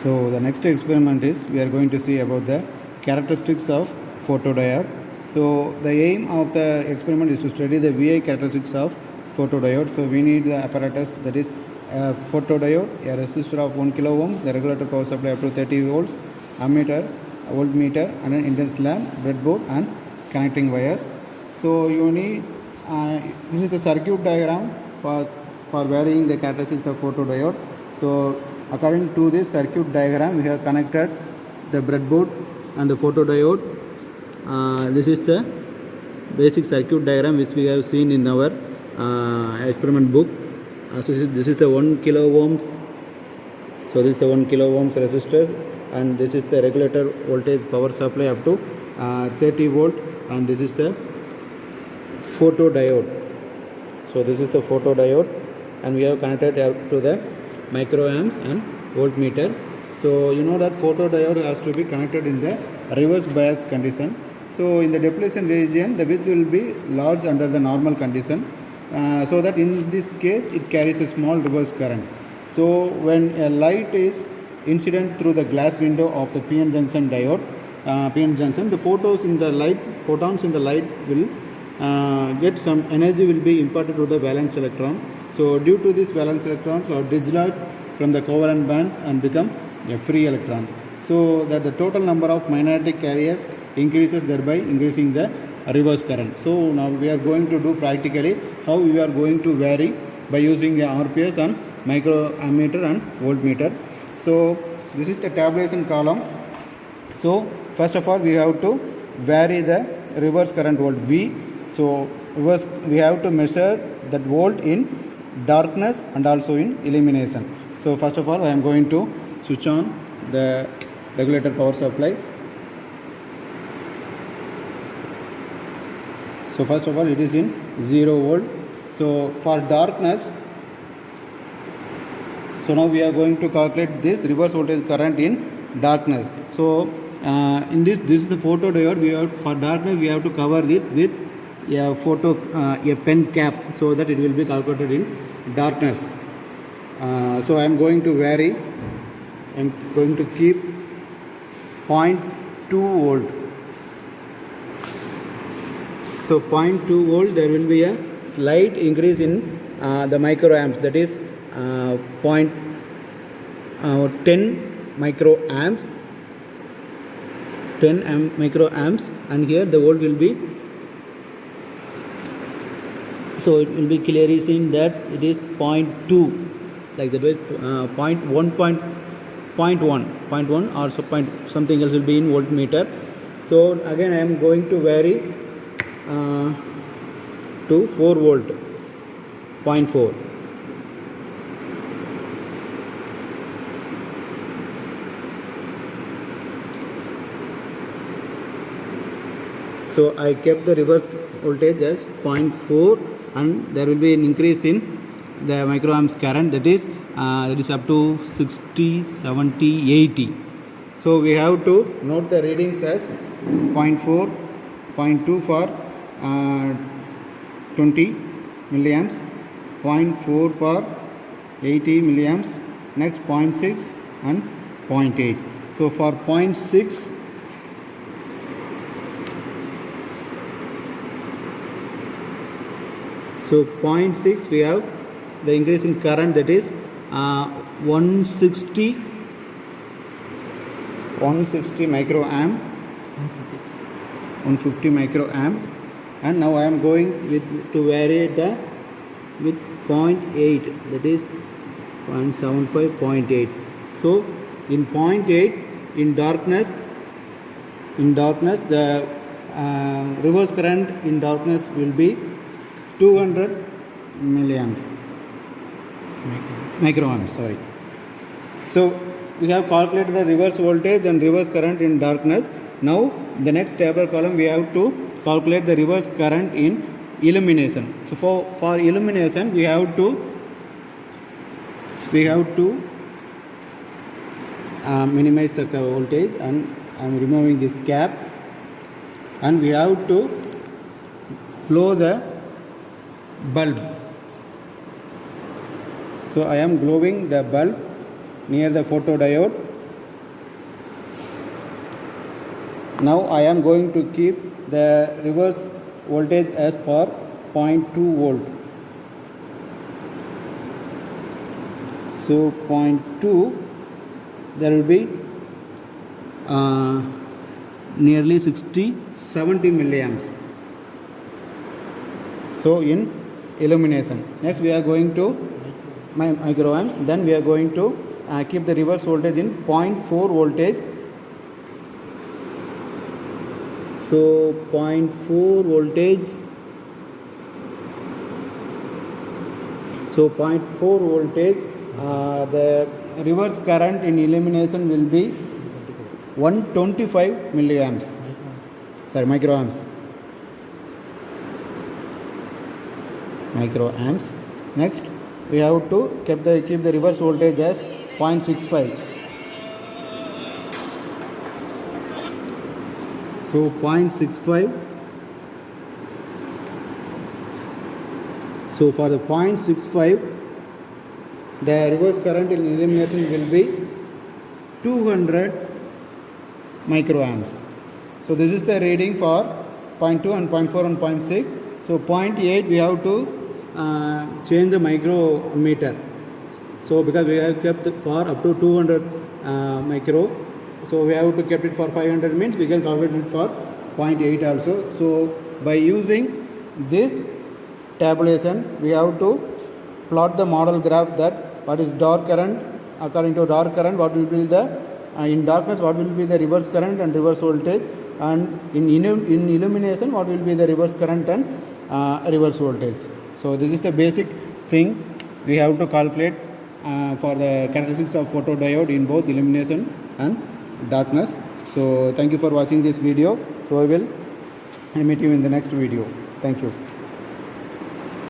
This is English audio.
So the next experiment is we are going to see about the characteristics of photodiode. So the aim of the experiment is to study the VI characteristics of photodiode. So we need the apparatus, that is a photodiode, a resistor of 1 kilo ohm, the regulator power supply up to 30 volts, ammeter, a voltmeter, and an induction lamp, breadboard, and connecting wires. So you need this is the circuit diagram for varying the characteristics of photodiode. So according to this circuit diagram, we have connected the breadboard and the photodiode. This is the basic circuit diagram which we have seen in our experiment book. So this is the 1 kilo ohms. So this is the 1 kilo ohms resistor, and this is the regulator voltage power supply up to 30 volt, and this is the photodiode. So this is the photodiode, and we have connected up to the microamps and voltmeter. So you know that photodiode has to be connected in the reverse bias condition. So in the depletion region, the width will be large under the normal condition, so that in this case it carries a small reverse current. So when a light is incident through the glass window of the PN junction diode, PN junction, the photons in the light will get some energy will be imparted to the valence electron. So due to this, valence electrons are dislodged from the covalent band and become a free electron. So that the total number of magnetic carriers increases, thereby increasing the reverse current. So now we are going to do practically how we are going to vary by using the RPS and microammeter and voltmeter. So this is the tabulation column. So first of all, we have to vary the reverse current volt V. So we have to measure that volt in darkness and also in illumination. So first of all, I am going to switch on the regulator power supply. So first of all, it is in 0 volt. So for darkness, so now we are going to calculate this reverse voltage current in darkness. So in this is the photodiode. For darkness we have to cover it with a pen cap, so that it will be calculated in darkness. So I am going to vary. I am going to keep 0.2 volt. So 0.2 volt, there will be a slight increase in the microamps, that is 10 microamps, 10 microamps, and here the volt will be, so it will be clearly seen that it is 0.2, like that way, 0.1 or something else will be in voltmeter. So again I am going to vary to 4 volt, 0.4. So I kept the reverse voltage as 0.4, and there will be an increase in the microamps current, that is up to 60, 70, 80. So we have to note the readings as 0.4, 0.2 for 20 milliamps, 0.4 for 80 milliamps, next 0.6 and 0.8. So for 0.6, so 0.6 we have the increase in current, that is 160 microamp, 150 microamp, and now I am going to vary with 0.8, that is 0.75, 0.8. So in 0.8, in darkness the reverse current in darkness will be 200 microamps. Sorry. So we have calculated the reverse voltage and reverse current in darkness. Now the next table column we have to calculate the reverse current in illumination. So for illumination we have to minimize the voltage, and I am removing this cap, and we have to blow the bulb. So I am glowing the bulb near the photodiode, Now I am going to keep the reverse voltage as for 0.2 volt. So 0.2, there will be nearly 70 milliamps. So in illumination. Next we are going to microamps. Then we are going to keep the reverse voltage in 0.4 voltage. So 0.4 voltage. So 0.4 voltage. The reverse current in illumination will be 125 milliamps. Sorry, microamps. Microamps. Next, we have to keep the reverse voltage as 0.65. So 0.65. So for the 0.65, the reverse current in illumination will be 200 microamps. So this is the reading for 0.2 and 0.4 and 0.6. So 0.8 we have to change the micrometer. So because we have kept for up to 200 micro, so we have to keep it for 500 means we can calculate it for 0.8 also. So by using this tabulation, we have to plot the model graph that what is dark current, according to dark current what will be the in darkness what will be the reverse current and reverse voltage, and in illumination what will be the reverse current and reverse voltage. So this is the basic thing we have to calculate for the characteristics of photodiode in both illumination and darkness. So thank you for watching this video. So I will meet you in the next video. Thank you.